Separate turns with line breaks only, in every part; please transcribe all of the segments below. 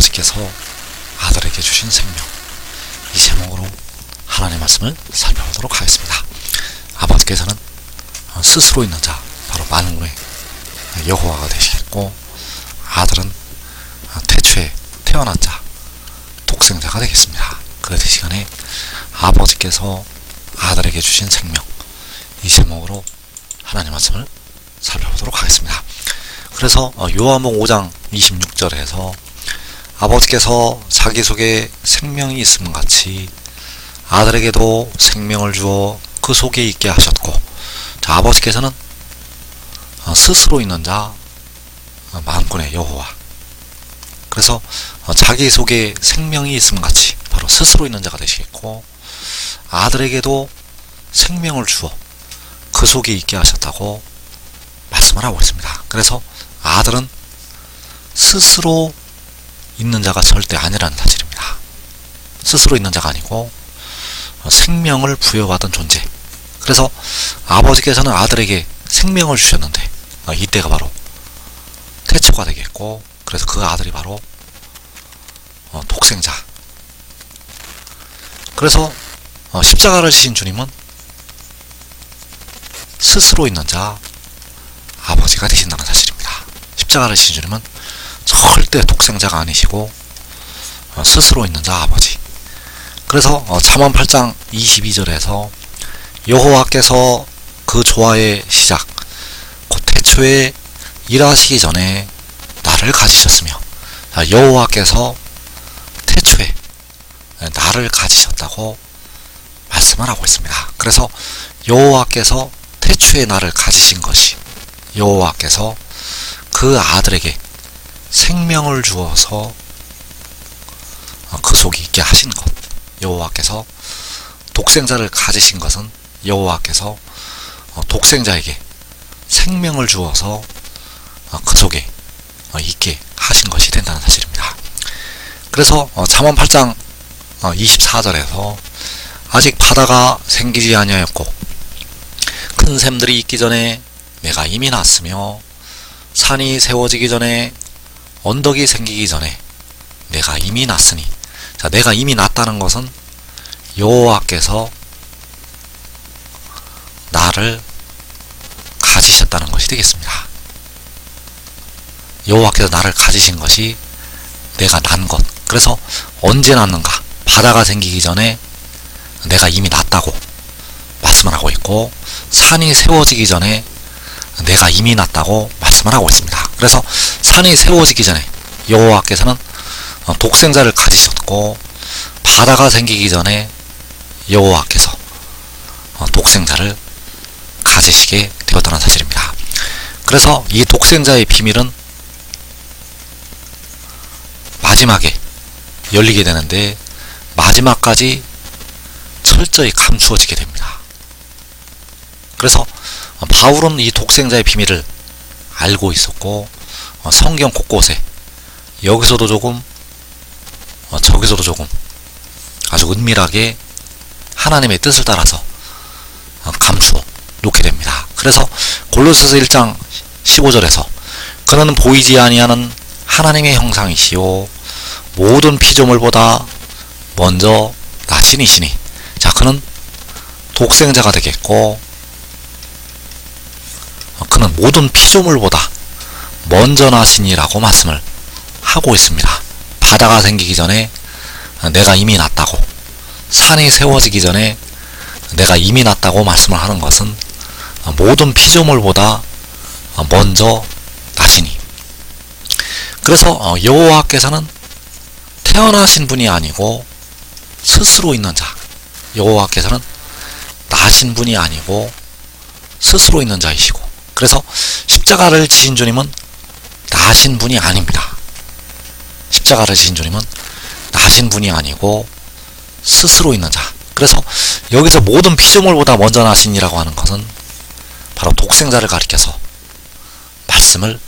아버지께서 아들에게 주신 생명, 이 제목으로 하나님의 말씀을 살펴보도록 하겠습니다. 아버지께서는 스스로 있는 자, 바로 만군의 여호와가 되시겠고, 아들은 태초에 태어난 자, 독생자가 되겠습니다. 그래서 이 시간에 아버지께서 아들에게 주신 생명, 이 제목으로 하나님의 말씀을 살펴보도록 하겠습니다. 그래서 요한복음 5장 26절에서 아버지께서 자기 속에 생명이 있음 같이 아들에게도 생명을 주어 그 속에 있게 하셨고, 자, 아버지께서는 스스로 있는 자, 만군의 여호와, 그래서 자기 속에 생명이 있음 같이 바로 스스로 있는 자가 되시겠고, 아들에게도 생명을 주어 그 속에 있게 하셨다고 말씀을 하고 있습니다. 그래서 아들은 스스로 있는 자가 절대 아니라는 사실입니다. 스스로 있는 자가 아니고 생명을 부여받은 존재. 그래서 아버지께서는 아들에게 생명을 주셨는데, 이때가 바로 태초가 되겠고, 그래서 그 아들이 바로 독생자. 그래서 십자가를 지신 주님은 스스로 있는 자, 아버지가 되신다는 사실입니다. 십자가를 지신 주님은 절대 독생자가 아니시고 스스로 있는 자, 아버지. 그래서 잠언 8장 22절에서 여호와께서 그 조화의 시작, 곧 태초에 일하시기 전에 나를 가지셨으며, 여호와께서 태초에 나를 가지셨다고 말씀을 하고 있습니다. 그래서 여호와께서 태초에 나를 가지신 것이, 여호와께서 그 아들에게 생명을 주어서 그 속에 있게 하신 것, 여호와께서 독생자를 가지신 것은 여호와께서 독생자에게 생명을 주어서 그 속에 있게 하신 것이 된다는 사실입니다. 그래서 잠언 8장 24절에서 아직 바다가 생기지 아니하였고 큰 샘들이 있기 전에 내가 이미 났으며 산이 세워지기 전에 언덕이 생기기 전에 내가 이미 났으니, 자, 내가 이미 났다는 것은 여호와께서 나를 가지셨다는 것이 되겠습니다. 여호와께서 나를 가지신 것이 내가 난 것. 그래서 언제 났는가? 바다가 생기기 전에 내가 이미 났다고 말씀을 하고 있고, 산이 세워지기 전에 내가 이미 났다고 말씀을 하고 있습니다. 그래서 산이 세워지기 전에 여호와께서는 독생자를 가지셨고, 바다가 생기기 전에 여호와께서 독생자를 가지시게 되었다는 사실입니다. 그래서 이 독생자의 비밀은 마지막에 열리게 되는데, 마지막까지 철저히 감추어지게 됩니다. 그래서 바울은 이 독생자의 비밀을 알고 있었고, 성경 곳곳에 여기서도 조금 저기서도 조금 아주 은밀하게 하나님의 뜻을 따라서 감추어 놓게 됩니다. 그래서 골로새서 1장 15절에서 그는 보이지 아니하는 하나님의 형상이시요 모든 피조물보다 먼저 나신이시니, 자, 그는 독생자가 되겠고, 그는 모든 피조물보다 먼저 나신이라고 말씀을 하고 있습니다. 바다가 생기기 전에 내가 이미 났다고, 산이 세워지기 전에 내가 이미 났다고 말씀을 하는 것은 모든 피조물보다 먼저 나시니, 그래서 여호와께서는 태어나신 분이 아니고 스스로 있는 자, 여호와께서는 나신 분이 아니고 스스로 있는 자이시고, 그래서 십자가를 지신 주님은 나신 분이 아닙니다. 십자가를 지신 주님은 나신 분이 아니고 스스로 있는 자. 그래서 여기서 모든 피조물보다 먼저 나신이라고 하는 것은 바로 독생자를 가리켜서 말씀을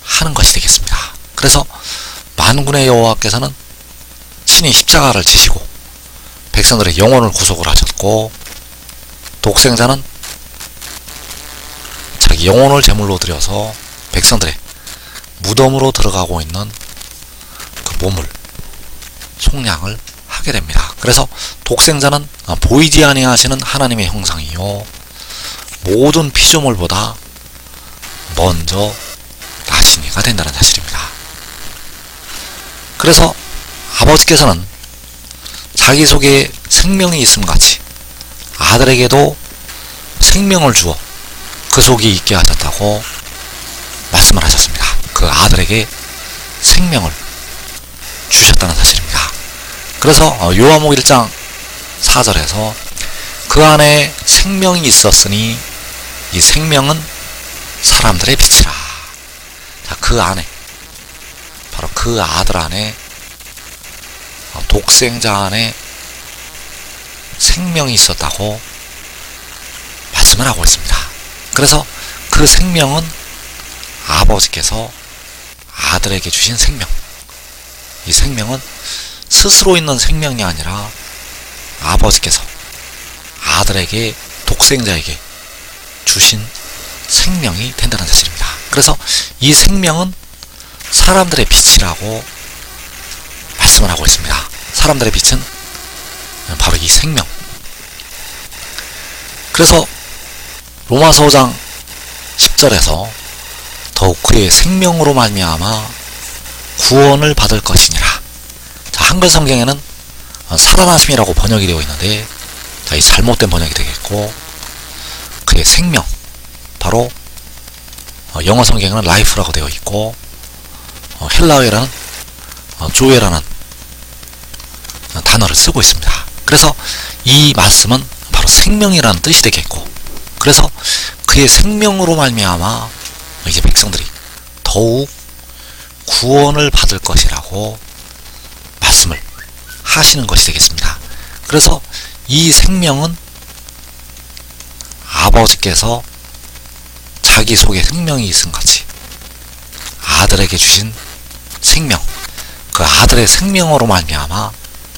하는 것이 되겠습니다. 그래서 만군의 여호와께서는 친히 십자가를 지시고 백성들의 영혼을 구속을 하셨고, 독생자는 자기 영혼을 제물로 드려서 백성들의 무덤으로 들어가고 있는 그 몸을 속량을 하게 됩니다. 그래서 독생자는 보이지 아니하시는 하나님의 형상이요 모든 피조물보다 먼저 나신 이가 된다는 사실입니다. 그래서 아버지께서는 자기 속에 생명이 있음같이 아들에게도 생명을 주어 그 속에 있게 하셨다고 말씀을 하셨습니다. 그 아들에게 생명을 주셨다는 사실입니다. 그래서 요한복음 1장 4절에서 그 안에 생명이 있었으니 이 생명은 사람들의 빛이라. 자, 그 안에 바로 그 아들 안에 독생자 안에 생명이 있었다고 말씀을 하고 있습니다. 그래서 그 생명은 아버지께서 아들에게 주신 생명. 이 생명은 스스로 있는 생명이 아니라 아버지께서 아들에게 독생자에게 주신 생명이 된다는 사실입니다. 그래서 이 생명은 사람들의 빛이라고 말씀을 하고 있습니다. 사람들의 빛은 바로 이 생명. 그래서 로마서 5장 10절에서 더욱 그의 생명으로 말미암아 구원을 받을 것이니라. 자, 한글 성경에는 살아나심이라고 번역이 되어 있는데, 자, 이 잘못된 번역이 되겠고, 그의 생명, 바로 영어 성경에는 life라고 되어 있고, 헬라어에는 조에라는 단어를 쓰고 있습니다. 그래서 이 말씀은 바로 생명이라는 뜻이 되겠고, 그래서 그의 생명으로 말미암아 이제 백성들이 더욱 구원을 받을 것이라고 말씀을 하시는 것이 되겠습니다. 그래서 이 생명은 아버지께서 자기 속에 생명이 있음 같이 아들에게 주신 생명, 그 아들의 생명으로 말미암아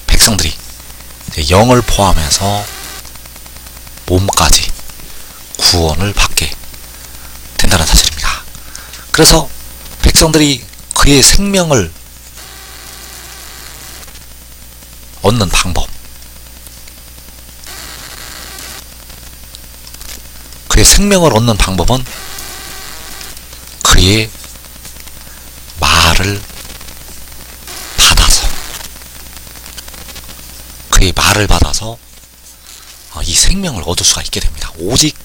백성들이 영을 포함해서 몸까지 구원을 받게 된다는 사실입니다. 그래서 백성들이 그의 생명을 얻는 방법, 그의 생명을 얻는 방법은 그의 말을 받아서, 그의 말을 받아서 이 생명을 얻을 수가 있게 됩니다. 오직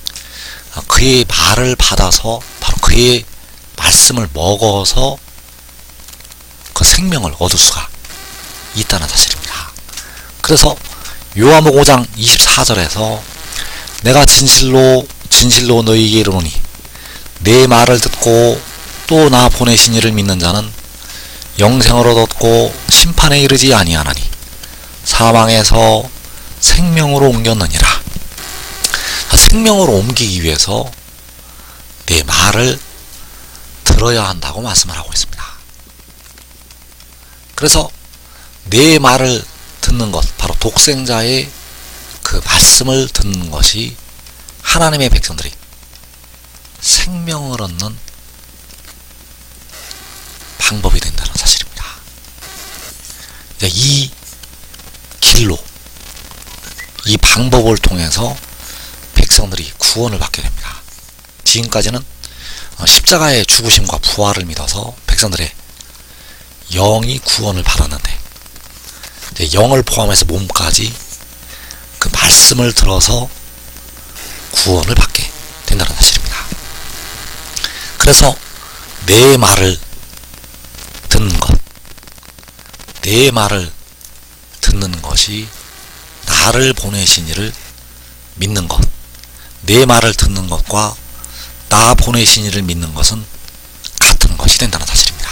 그의 말을 받아서 바로 그의 말씀을 먹어서 그 생명을 얻을 수가 있다는 사실입니다. 그래서 요한복음 5장 24절에서 내가 진실로 너희에게 이르노니 내 말을 듣고 또 나 보내신 이를 믿는 자는 영생을 얻었고 심판에 이르지 아니하나니 사망에서 생명으로 옮겼느니라. 생명으로 옮기기 위해서 내 말을 들어야 한다고 말씀을 하고 있습니다. 그래서 내 말을 듣는 것, 바로 독생자의 그 말씀을 듣는 것이 하나님의 백성들이 생명을 얻는 방법이 된다는 사실입니다. 이 길로, 이 방법을 통해서 백성들이 구원을 받게 됩니다. 지금까지는 십자가의 죽으심과 부활을 믿어서 백성들의 영이 구원을 받았는데, 영을 포함해서 몸까지 그 말씀을 들어서 구원을 받게 된다는 사실입니다. 그래서 내 말을 듣는 것, 내 말을 듣는 것이 나를 보내신 이를 믿는 것, 내 말을 듣는 것과 나 보내신 이를 믿는 것은 같은 것이 된다는 사실입니다.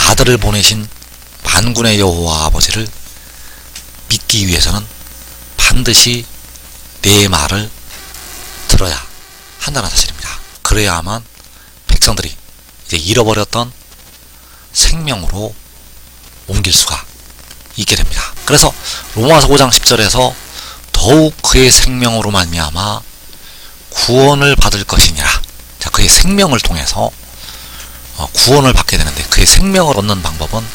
아들을 보내신 만군의 여호와 아버지를 믿기 위해서는 반드시 내 말을 들어야 한다는 사실입니다. 그래야만 백성들이 이제 잃어버렸던 생명으로 옮길 수가 있게 됩니다. 그래서 로마서 5장 10절에서 더욱 그의 생명으로 말미암아 구원을 받을 것이니라. 자, 그의 생명을 통해서 구원을 받게 되는데, 그의 생명을 얻는 방법은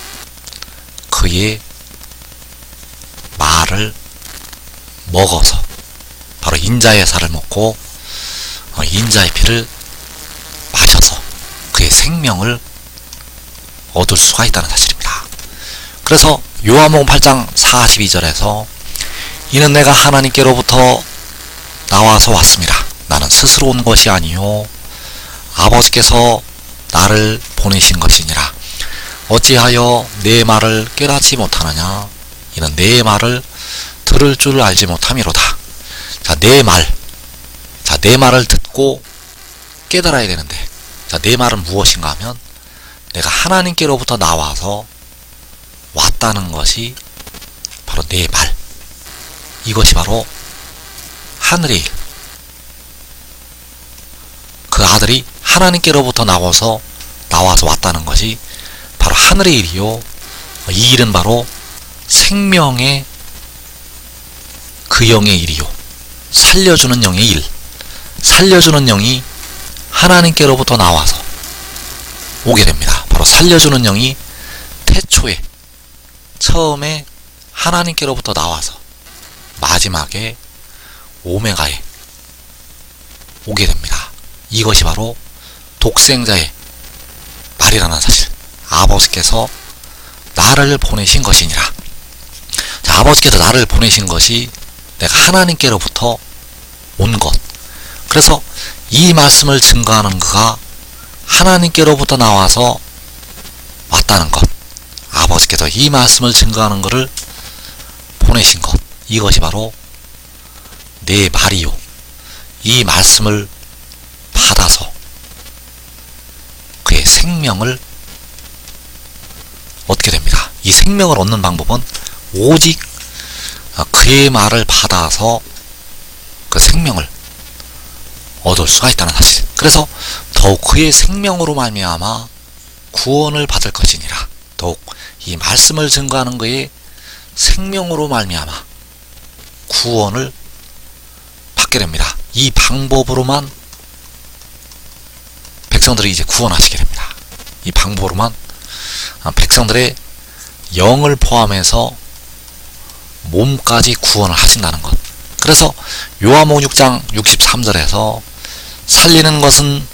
그의 말을 먹어서 바로 인자의 살을 먹고 인자의 피를 마셔서 그의 생명을 얻을 수가 있다는 사실입니다. 그래서 요한복음 8장 42절에서 이는 내가 하나님께로부터 나와서 왔습니다. 나는 스스로 온 것이 아니요 아버지께서 나를 보내신 것이니라. 어찌하여 내 말을 깨닫지 못하느냐. 이는 내 말을 들을 줄 알지 못함이로다. 내 말을 듣고 깨달아야 되는데, 내 말은 무엇인가 하면 내가 하나님께로부터 나와서 왔다는 것이 바로 내 말. 이것이 바로 하늘의 일. 그 아들이 하나님께로부터 나와서 왔다는 것이 바로 하늘의 일이요. 이 일은 바로 생명의 그 영의 일이요. 살려주는 영의 일. 살려주는 영이 하나님께로부터 나와서 오게 됩니다. 바로 살려주는 영이 태초에 처음에 하나님께로부터 나와서 마지막에 오메가에 오게 됩니다. 이것이 바로 독생자의 말이라는 사실. 아버지께서 나를 보내신 것이니라. 아버지께서 나를 보내신 것이 내가 하나님께로부터 온 것. 그래서 이 말씀을 증거하는 그가 하나님께로부터 나와서 왔다는 것. 아버지께서 이 말씀을 증거하는 그를 보내신 것. 이것이 바로 내 말이요. 이 말씀을 받아서 그의 생명을 얻게 됩니다. 이 생명을 얻는 방법은 오직 그의 말을 받아서 그 생명을 얻을 수가 있다는 사실. 그래서 더욱 그의 생명으로 말미암아 구원을 받을 것이니라. 더욱 이 말씀을 증거하는 그의 생명으로 말미암아 구원을 받게 됩니다. 이 방법으로만 백성들이 이제 구원하시게 됩니다. 이 방법으로만 백성들의 영을 포함해서 몸까지 구원을 하신다는 것. 그래서 요한복음 6장 63절에서 살리는 것은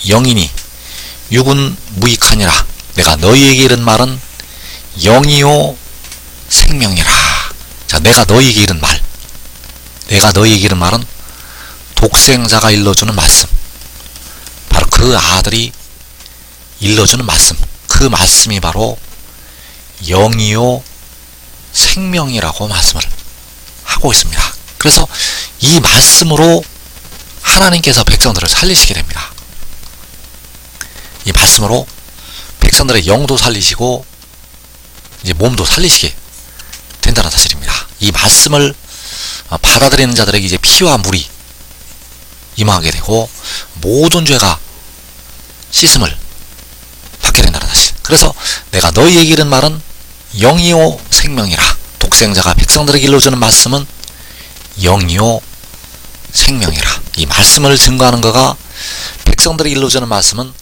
영이니 육은 무익하니라. 내가 너희에게 이른 말은 영이요 생명이라. 내가 너희에게 이른 말. 내가 너희에게 이른 말은 독생자가 일러주는 말씀. 바로 그 아들이 일러주는 말씀. 그 말씀이 바로 영이요 생명이라고 말씀을 하고 있습니다. 그래서 이 말씀으로 하나님께서 백성들을 살리시게 됩니다. 이 말씀으로 백성들의 영도 살리시고 이제 몸도 살리시게 된다는 사실입니다. 이 말씀을 받아들이는 자들에게 이제 피와 물이 임하게 되고 모든 죄가 씻음을 받게 된다는 사실. 그래서 내가 너희에게 이른 말은 영이요 생명이라. 독생자가 백성들에게 일러주는 말씀은 영이요 생명이라. 이 말씀을 증거하는 거가 백성들에게 일러주는 말씀은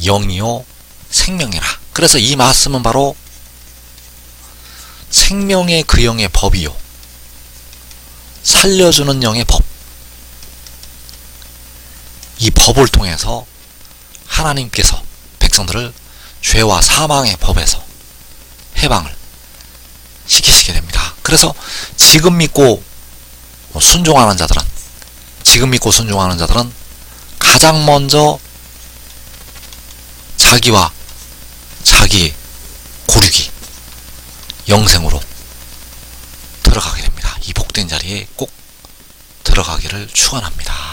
영이요 생명이라. 그래서 이 말씀은 바로 생명의 그 영의 법이요 살려주는 영의 법. 이 법을 통해서 하나님께서 백성들을 죄와 사망의 법에서 해방을 시키시게 됩니다. 그래서 지금 믿고 순종하는 자들은 가장 먼저 자기와 자기의 고륙이 영생으로 들어가게 됩니다. 이 복된 자리에 꼭 들어가기를 축원합니다.